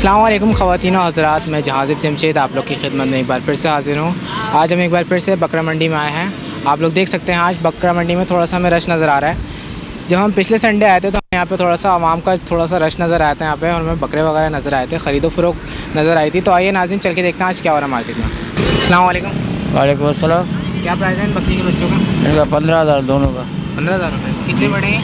अस्सलाम वालेकुम ख़वातीन और हज़रात, मैं जहाज़िब जमशेद आप लोग की खिदमत में एक बार फिर से हाज़िर हूँ। आज हम एक बार फिर से बकरा मंडी में आए हैं। आप लोग देख सकते हैं आज बकरा मंडी में थोड़ा सा हमें रश नज़र आ रहा है। जब हम पिछले संडे आए थे तो यहाँ पे थोड़ा सा आवाम का थोड़ा सा रश नज़र आया था यहाँ पे, और हमें बकरे वगैरह नज़र आए थे, ख़रीदो फ़रोख्त नज़र आई थी। तो आइए नाज़रीन चल के देखते हैं आज क्या हो रहा है मार्केट में। अस्सलाम वालेकुम। वालेकुम अस्सलाम। क्या प्राइस है इन बकरी के बच्चों का? इनका 15,000 दोनों का। 15,000 रुपये। कितने बड़े हैं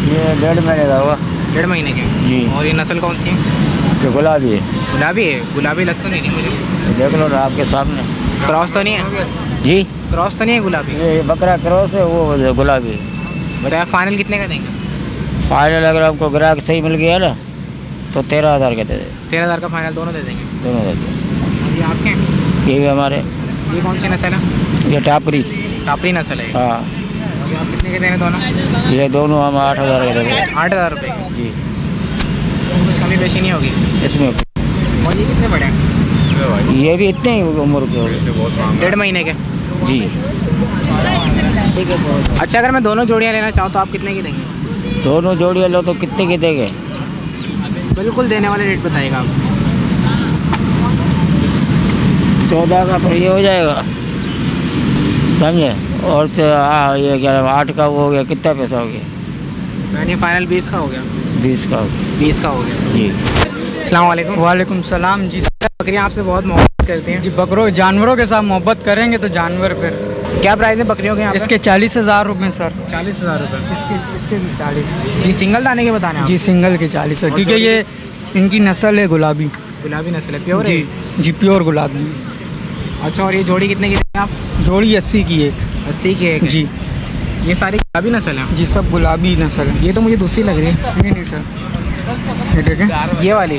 ये 1.5 महीने का हुआ। 1.5 महीने के जी। और ये नस्ल कौन सी है? ये गुलाबी है। गुलाबी है? गुलाबी लग तो नहीं रही मुझे। देख लो ना आपके सामने। क्रॉस तो नहीं है? जी, क्रॉस तो नहीं है गुलाबी? ये बकरा क्रॉस है, वो गुलाबी है। बताया फाइनल कितने का देंगे? फाइनल अगर आपको ग्राहक सही मिल गया ना तो 13,000 का दे दे। 13,000 का फाइनल दोनों दे देंगे? दोनों दे दे। और ये आपके हैं? ये भी हमारे। ये कौन सी नस्ल है? ये टापरी। टापरी नस्ल है। हाँ, और ये आप कितने के देंगे दोनों? ये दोनों हम 8,000 के देंगे। 8,000 रुपये जी। कुछ कमी पेशी नहीं होगी इसमें। और ये कितने बड़े हैं? ये भी इतने ही उम्र के हो गए। 1.5 महीने के। जी। अच्छा, अगर मैं दोनों जोड़ियाँ लेना चाहूँ तो आप कितने की देंगे? दोनों जोड़ियाँ लो तो कितने की देंगे? बिल्कुल देने वाले रेट बताइएगा आप। 14 का पर ये हो जाएगा, समझे। और ये क्या 8 का वो हो गया, कितना पैसा हो गया? यानी फाइनल 20 का हो गया। 20 का हो गया। 20 का हो गया जी। अस्सलाम वालेकुम। वालेकुम सलाम जी। बकरियाँ आपसे बहुत मोहब्बत करती हैं जी, बकरों जानवरों के साथ मोहब्बत करेंगे तो जानवर फिर। क्या प्राइस है बकरियों के यहाँ पे? इसके 40,000 रुपये सर। 40,000 रुपये। इसके भी 40। ये सिंगल दाने के बताने आप? जी, सिंगल के 40 है, क्योंकि ये इनकी नस्ल है गुलाबी। गुलाबी नस्ल है, प्योर जी है? जी, प्योर गुलाबी। अच्छा, और ये जोड़ी कितने की देंगे आप? जोड़ी 80 की एक। 80 की एक है? जी ये सारी गुलाबी नस्ल है? जी, सब गुलाबी नस्ल है। ये तो मुझे दूसरी लग रही है। नहीं नहीं सर, ये देखें, ये वाली?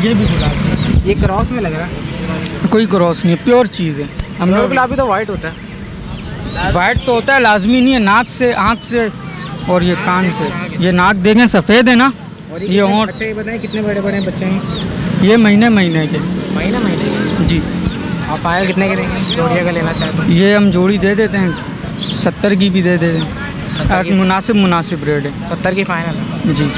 ये भी गुलाबी। ये क्रॉस में लग रहा है। कोई क्रॉस नहीं है, प्योर चीज़ है। हम प्योर लोग गुलाबी तो वाइट होता है। वाइट तो होता है, लाजमी नहीं है। नाक से, आँख से और ये कान से। ये नाक देखें सफ़ेद है ना, और ये होंठ। अच्छा, ये बताएं कितने बड़े बड़े बच्चे हैं? ये महीने महीने के। महीने के? जी। आप फाइनल कितने के देंगे जोड़िया का लेना चाहे तो? ये हम जोड़ी दे देते हैं, 70 की भी दे देते हैं। मुनासिब रेट है। 70 की फाइनल है जी।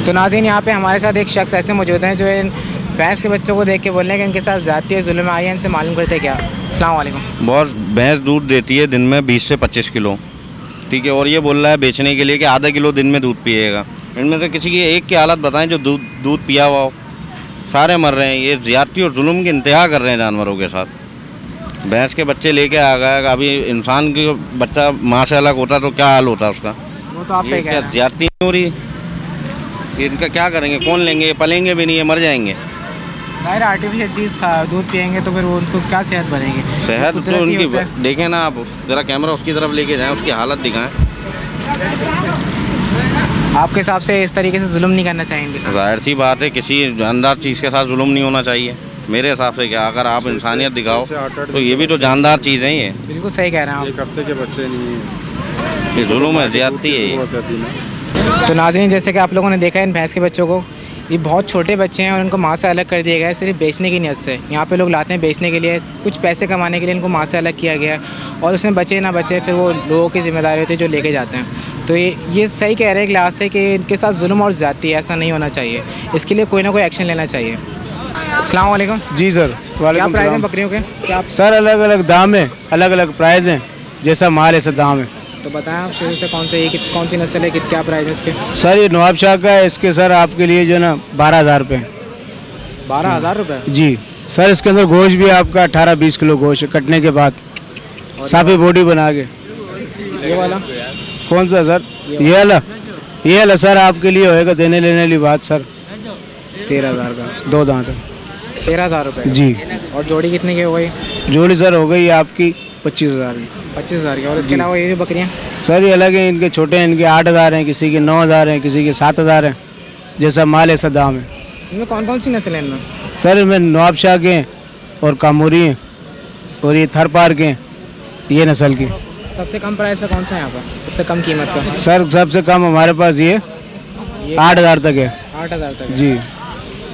तो नाज़रीन, यहाँ पे हमारे साथ एक शख्स ऐसे मौजूद हैं जो इन भैंस के बच्चों को देख के बोल रहे हैं कि इनके साथ ज़्यादती और जुल्म आई है। इनसे मालूम करते क्या। अस्सलाम वालेकुम। बहुत भैंस दूध देती है दिन में 20 से 25 किलो, ठीक है। और ये बोल रहा है बेचने के लिए कि आधा किलो दिन में दूध पिएगा। इनमें से किसी की एक की हालत बताएं जो दूध पिया हुआ हो। सारे मर रहे हैं। ये ज़्यादती और जुल्म की इंतहा कर रहे हैं जानवरों के साथ। भैंस के बच्चे लेके आ गए, अभी इंसान की बच्चा माँ से अलग होता तो क्या हाल होता उसका। वो तो आप सही कह रहे हैं। ज़्यादती हो रही, इनका क्या करेंगे? कौन लेंगे? पलेंगे भी नहीं है, मर जाएंगे। जाहिर आर्टिफिशियल चीज़ दूध पियेंगे तो फिर वो उनको क्या सेहत बनेगी? सेहत तो उनकी देखें ना आप, ज़रा कैमरा उसकी तरफ लेके जाएं, उसकी हालत दिखाएं। आपके हिसाब से इस तरीके से जुल्म नहीं करना चाहिए इनके साथ? जाहिर सी बात है, किसी जानदार चीज़ के साथ जुल्म नहीं होना चाहिए मेरे हिसाब से। क्या अगर आप इंसानियत दिखाओ तो ये भी तो जानदार चीज़ है। ये बिल्कुल सही कह रहे हैं आप। एक हफ्ते के बच्चे नहीं है, ये जुल्म है, ज़्यादती है ये। तो नाज़रीन, जैसे कि आप लोगों ने देखा है इन भैंस के बच्चों को, ये बहुत छोटे बच्चे हैं और इनको माँ से अलग कर दिया गया है सिर्फ बेचने की नीयत से। यहाँ पे लोग लाते हैं बेचने के लिए, कुछ पैसे कमाने के लिए इनको माँ से अलग किया गया है, और उसमें बचे ना बचे फिर वो लोगों की जिम्मेदारी होती है जो लेके जाते हैं। तो ये सही कह रहे हैं क्लास से कि इनके साथ जुल्म और ज़्यादती है, ऐसा नहीं होना चाहिए। इसके लिए कोई ना कोई एक्शन लेना चाहिए। अस्सलाम वालेकुम। जी सर। क्या प्राइस है बकरियों के? क्या सर अलग अलग दाम है, अलग अलग प्राइस हैं, जैसा माल ऐसा दाम है। तो बताएं आप शुरू से कौन सी नस्ल है, क्या प्राइस है इसके? सर ये नवाब शाह का है, इसके सर आपके लिए जो ना 12,000 रुपये। 12,000 रुपये? जी सर। इसके अंदर गोश्त भी आपका 18-20 किलो गोश्त है कटने के बाद, साफ़ी बॉडी बना के। ये वाला कौन सा सर? ये वाला सर आपके लिए होएगा देने लेने वाली बात सर, 13,000 का 2 दांत है। 13,000 रुपये जी। और जोड़ी कितने की हो गई? जोड़ी सर हो गई आपकी 25,000 की। 25,000 की। और इसके अलावा ये जो बकरियाँ सर ये अलग हैं, इनके छोटे हैं, इनके 8,000 हैं, किसी के 9,000 हैं, किसी के 7,000 हैं, जैसा माल ऐसा दाम है। इनमें कौन कौन सी नस्ल है इनमें? सर इनमें नवाब शाह के हैं और कामूरी हैं और ये थरपार के हैं, ये नस्ल की। सबसे कम प्राइस है कौन सा यहाँ पर, सबसे कम कीमत का? सर सबसे कम हमारे पास ये 8,000 तक है। 8,000 तक है। जी।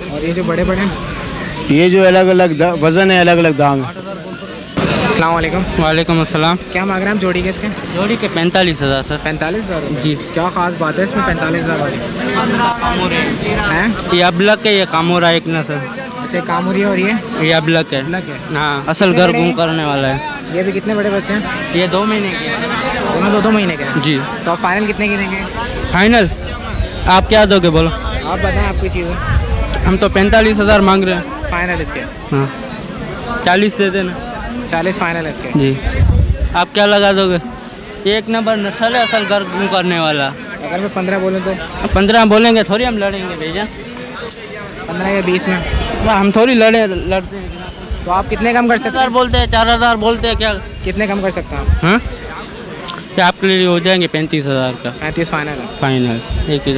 और ये जो बड़े बड़े ये जो अलग अलग वज़न है, अलग अलग दाम है। अस्सलाम वालेकुम। वालेकुम अस्सलाम। क्या मांग रहे हैं हम जोड़ी के इसके? जोड़ी के 45,000 सर। 45,000 जी। क्या खास बात है इसमें 45,000 वाली? हैं? ये अबलक है, ये कामोरा एक नस्ल। अच्छा काम हो रही है और ये अबलक है। अलग है। हाँ, असल घर घूम करने वाला है। ये भी कितने बड़े बच्चे हैं? ये 2 महीने के हैं। दोनों 2 महीने के हैं। जी। तो आप फाइनल कितने की देंगे? फाइनल आप क्या दोगे बोलो? आप बताएं आपकी चीज़ें। हम तो 45,000 मांग रहे हैं। फाइनल इसके हाँ, 40 दे देना। 40 फाइनल है इसके। जी। आप क्या लगा दोगे? एक नंबर नस्ल है, असल घर घूम करने वाला। अगर मैं 15 बोलूँ तो? 15 बोलेंगे थोड़ी हम लड़ेंगे भैया। 15 या 20 में? हम थोड़ी लड़ते हैं। तो आप कितने कम कर सकते 4,000 बोलते हैं, 4,000 बोलते हैं। क्या कितने कम कर सकते हैं आप? हाँ, क्या आपके लिए हो जाएंगे 35,000 का 35 फाइनल है। फाइनल। एक ही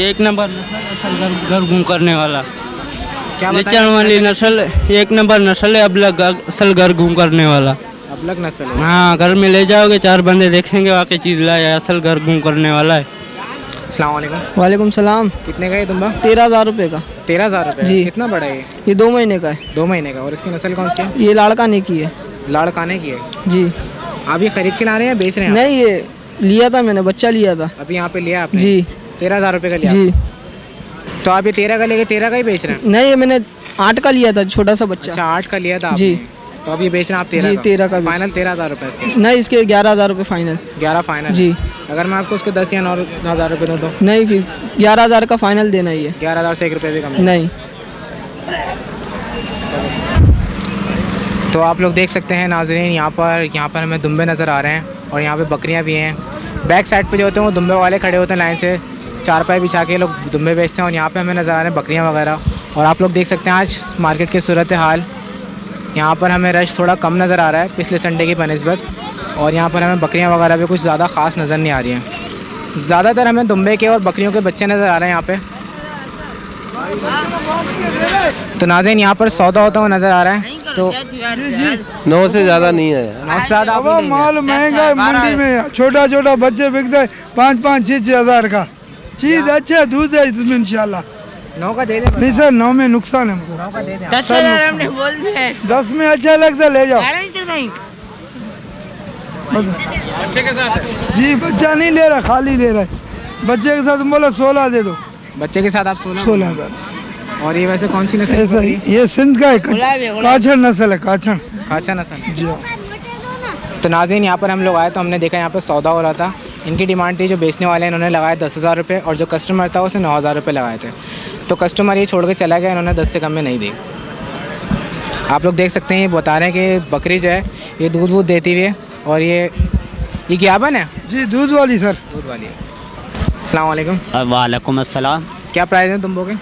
एक नंबर नस्ल, घर घूम करने वाला। क्या लिचन वाली नस्ल, एक नंबर नस्ल है, अब असल घर घूम करने वाला। अबलग नस्ल है। हाँ, घर में ले जाओगे 4 बंदे देखेंगे वाकई चीज़ लाया, असल घर घूम करने वाला है। अस्सलाम वालेकुम। वालेकुम सलाम। कितने का है तुम्बा? 13,000 रुपये का। 13,000 रुपये? जी। कितना बड़ा है ये 2 महीने का है। 2 महीने का। और इसकी नस्ल कौन सी है? ये लाड़काने की है। लाड़काने की है। जी। आप ये खरीद के ला रहे हैं या बेच रहे हैं? नहीं, ये लिया था मैंने, बच्चा लिया था। अभी यहाँ पे लिया आपने? जी। 13,000 रुपये का लिया? जी। तो आप ये 13 का लेके 13 का ही बेच रहे हैं? नहीं, ये मैंने 8 का लिया था, छोटा सा बच्चा। अच्छा 8 का लिया था जी। आपने। तो अब ये बेच रहे हैं आप 13 जी, का? 13 का बेच। फाइनल 13,000 रुपये इसके? नहीं, इसके 11,000 रुपये फाइनल। 11 फाइनल? जी। अगर मैं आपको उसके 10 या 9,000 रुपये दूँ तो? नहीं, फिर 11,000 का फाइनल देना ही है। 11,000 से 1 रुपये भी कम नहीं। तो आप लोग देख सकते हैं नाज़रीन, यहाँ पर हमें दुम्बे नज़र आ रहे हैं और यहाँ पे बकरियाँ भी हैं। बैक साइड पे जो होते हैं वो दुम्बे वाले खड़े होते हैं लाइन से, चारपाई बिछा के लोग दुम्बे बेचते हैं। और यहाँ पे हमें नज़र आ रहे हैं बकरियाँ वगैरह। और आप लोग देख सकते हैं आज मार्केट की सूरत हाल, यहाँ पर हमें रश थोड़ा कम नज़र आ रहा है पिछले संडे की बनिस्बत। और यहाँ पर हमें बकरियाँ वगैरह भी कुछ ज़्यादा ख़ास नज़र नहीं आ रही हैं। ज़्यादातर हमें दुम्बे के और बकरियों के बच्चे नज़र आ रहे हैं यहाँ पे। तो नाज़रीन यहाँ पर सौदा होता हुआ नज़र आ रहा है। तो 9 से ज़्यादा नहीं है। 9 से ज़्यादा आप नहीं देंगे? माल महंगा है मंडी में, छोटा छोटा बच्चे बिकते हैं 5-5, 6-6 हज़ार का। चीज अच्छा दूध है इसमें इंशाल्लाह। 9 का दे दें? नहीं सर, 9 में नुकसान है हमको। 9 का दे दें? 10 में अच्छा लगता है ले जाओ। जी, बच्चा नहीं ले रहा, खाली ले रहा है। बच्चे के साथ बोला 16 दे दो। बच्चे के साथ आप 16,000। और ये वैसे कौन सी नस्ल है? ऐसा ही, ये सिंध का है, काछड़ नस्ल है, काछड़। काछा नस्ल। जी। तो नाज़रीन यहाँ पर हम लोग आए तो हमने देखा यहाँ पर सौदा हो रहा था। इनकी डिमांड थी, जो बेचने वाले हैं इन्होंने लगाए 10,000 रुपये और जो कस्टमर था उसने 9,000 रुपये लगाए थे। तो कस्टमर ये छोड़ के चला गया, इन्होंने 10 से कम में नहीं दी। आप लोग देख सकते हैं, ये बता रहे हैं कि बकरी जो है ये दूध वूध देती हुई है। और ये ज्ञापन है? जी, दूध वाली सर। दूध वाली है। अस्सलाम वालेकुम। वालेकुम अस्सलाम। क्या प्राइस है दुम्बों के?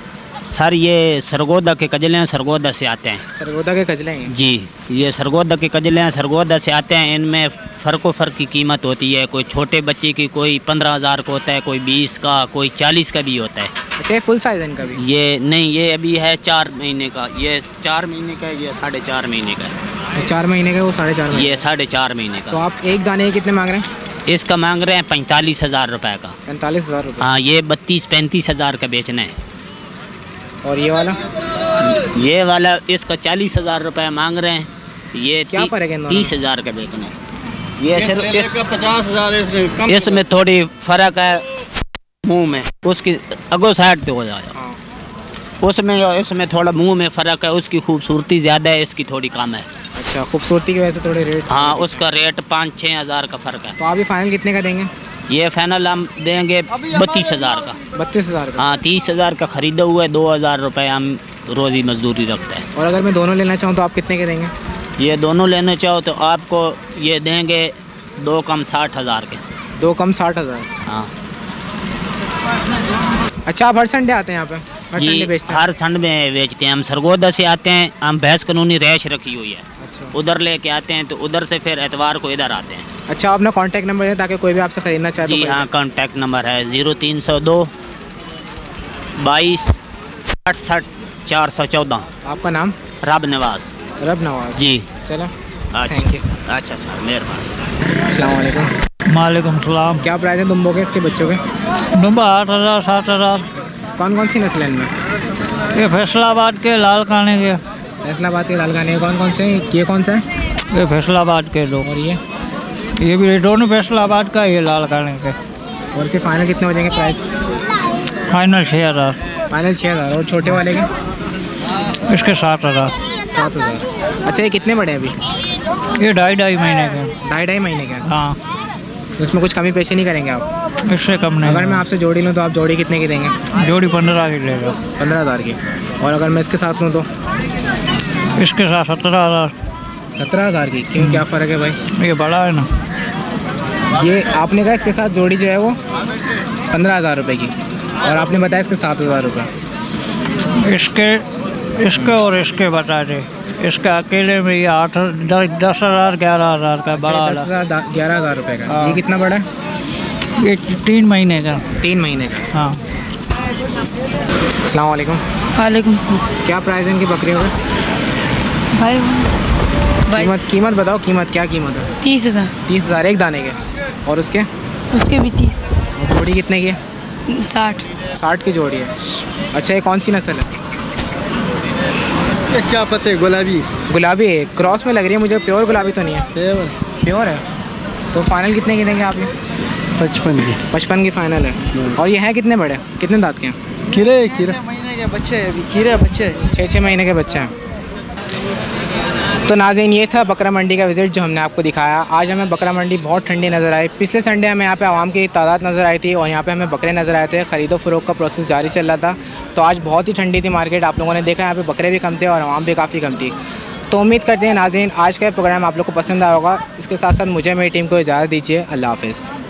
सर ये सरगोदा के कजले हैं, सरगोदा से आते हैं। सरगोदा के कजले हैं? जी, ये सरगोदा के कजले हैं, सरगोदा से आते हैं। इनमें फ़र्क की कीमत होती है। कोई छोटे बच्चे की कोई 15,000 का होता है, कोई 20 का, कोई 40 का भी होता है। अच्छा, फुल साइज़ है इनका भी? ये नहीं, ये अभी है 4 महीने का। ये 4 महीने का है, ये 4.5 महीने का है। 4 महीने का, वो 4.5 महीने? ये 4.5 महीने तो का। आप एक दाने कितने मांग रहे हैं? इसका मांग रहे हैं 45,000 रुपये का। 45,000 रुपये? हाँ, ये 32-35 हज़ार का बेचना है। और ये वाला? ये वाला इसका 40,000 रुपये मांग रहे हैं। ये क्या फर्क है? 30,000 का बेचना है। ये सिर्फ इसका 50,000 इसमें थोड़ी फ़र्क है मुंह में, उसकी अगो साइड पे हो जाएगा। उसमें और इसमें थोड़ा मुंह में फ़र्क है। उसकी खूबसूरती ज़्यादा है, इसकी थोड़ी कम है। अच्छा, खूबसूरती की वजह से थोड़े रेट? हाँ, उसका रेट 5-6 हज़ार का फ़र्क है। तो आप ये फाइनल कितने का देंगे? ये फाइनल हम देंगे 32,000 का। 32,000 का? हाँ, 30,000 का ख़रीदा हुआ है, 2,000 रुपये हम रोज़ी मजदूरी रखते हैं। और अगर मैं दोनों लेना चाहूँ तो आप कितने के देंगे? ये दोनों लेना चाहो तो आपको ये देंगे 2 कम 60,000 के। 2 कम 60,000? हाँ अच्छा, आप हर संडे आते हैं यहाँ पे? हर जी, संडे बेचते हैं? हर संड में बेचते हैं। हम सरगोदा से आते हैं, हम भैंस कानूनी रैश रखी हुई है। अच्छा। उधर लेके आते हैं, तो उधर से फिर एतवार को इधर आते हैं। अच्छा, अपना कॉन्टैक्ट नंबर है ताकि कोई भी आपसे ख़रीदना चाहे? जी तो हाँ, कॉन्टैक्ट नंबर है 0302 22 68 414। आपका नाम? रब नवाज। रब नवाज जी। चलो, अच्छा, थैंक यू। अच्छा सर, मेहरबानी। अस्सलाम वालेकुम। वालेकुम सलाम। क्या प्राइस है दुम्बों के, इसके बच्चों के? दुम्बा 8,000 7,000। कौन कौन सी नस्ल है इनमें? ये फैसलाबाद के, लाल काने के। फैसलाबाद के लाल गाने कौन कौन से हैं? ये कौन सा है? ये फैसलाबाद के दो, और ये भी दोनों फैसलाबाद का, ये लाल गाने के। और इसके फाइनल कितने हो जाएंगे प्राइस? फाइनल 6000। फाइनल 6000। और छोटे वाले के? इसके 7000। 7000। अच्छा, ये कितने बड़े हैं अभी? ये 2.5 महीने के। 2.5 महीने के? हाँ, तो इसमें कुछ कमी पेशी नहीं करेंगे आप? इससे कम नहीं। अगर मैं आपसे जोड़ी लूँ तो आप जोड़ी कितने की देंगे? जोड़ी 15 की लेगा। 15,000 की। और अगर मैं इसके साथ लूँ तो? इसके साथ 17,000। 17,000 की? क्यों, क्या फ़र्क है भाई? ये बड़ा है ना। ये आपने कहा इसके साथ जोड़ी जो है वो 15,000 रुपये की, और आपने बताया इसके 7,000 रुपये। इसके और इसके बता दे। इसका अकेले में ये 10,000 11,000 का बड़ा वाला। 10,000 11,000 रुपये का। ये कितना बड़ा है? ये 3 महीने का। 3 महीने का। हाँ। अस्सलाम वालेकुम। वालेकुम सलाम। क्या प्राइस है इनकी बकरियों का? भाई कीमत बताओ, कीमत क्या कीमत है? 30,000। 30,000 एक दाने के? और उसके भी 30। जोड़ी कितने की है? 60। 60 की जोड़ी है। अच्छा, ये कौन सी नस्ल है? इसका क्या पता है? गुलाबी। गुलाबी है, क्रॉस में लग रही है मुझे। प्योर गुलाबी तो नहीं है? प्योर है। तो फाइनल कितने की देंगे आप? ये 55 की। 55 की फाइनल है। और ये हैं कितने बड़े, कितने दांत के हैं? खीरे महीने के बच्चे हैं अभी, खीरे बच्चे। 6 महीने के बच्चे हैं। तो नाज़रीन, ये था बकरा मंडी का विज़िट जो हमने आपको दिखाया। आज हमें बकरा मंडी बहुत ठंडी नज़र आई। पिछले संडे हमें यहाँ पे आवाम की तादाद नज़र आई थी और यहाँ पे हमें बकरे नज़र आए थे। ख़रीदो फ़रोख्त का प्रोसेस जारी चल रहा था। तो आज बहुत ही ठंडी थी मार्केट। आप लोगों ने देखा यहाँ पे बकरे भी कम थे और आवाम भी काफ़ी कम थी। तो उम्मीद करते हैं नाज़रीन आज का प्रोग्राम आप लोग को पसंद आया होगा। इसके साथ साथ मुझे मेरी टीम को इजाज़त दीजिए। अल्लाह हाफ़िज़।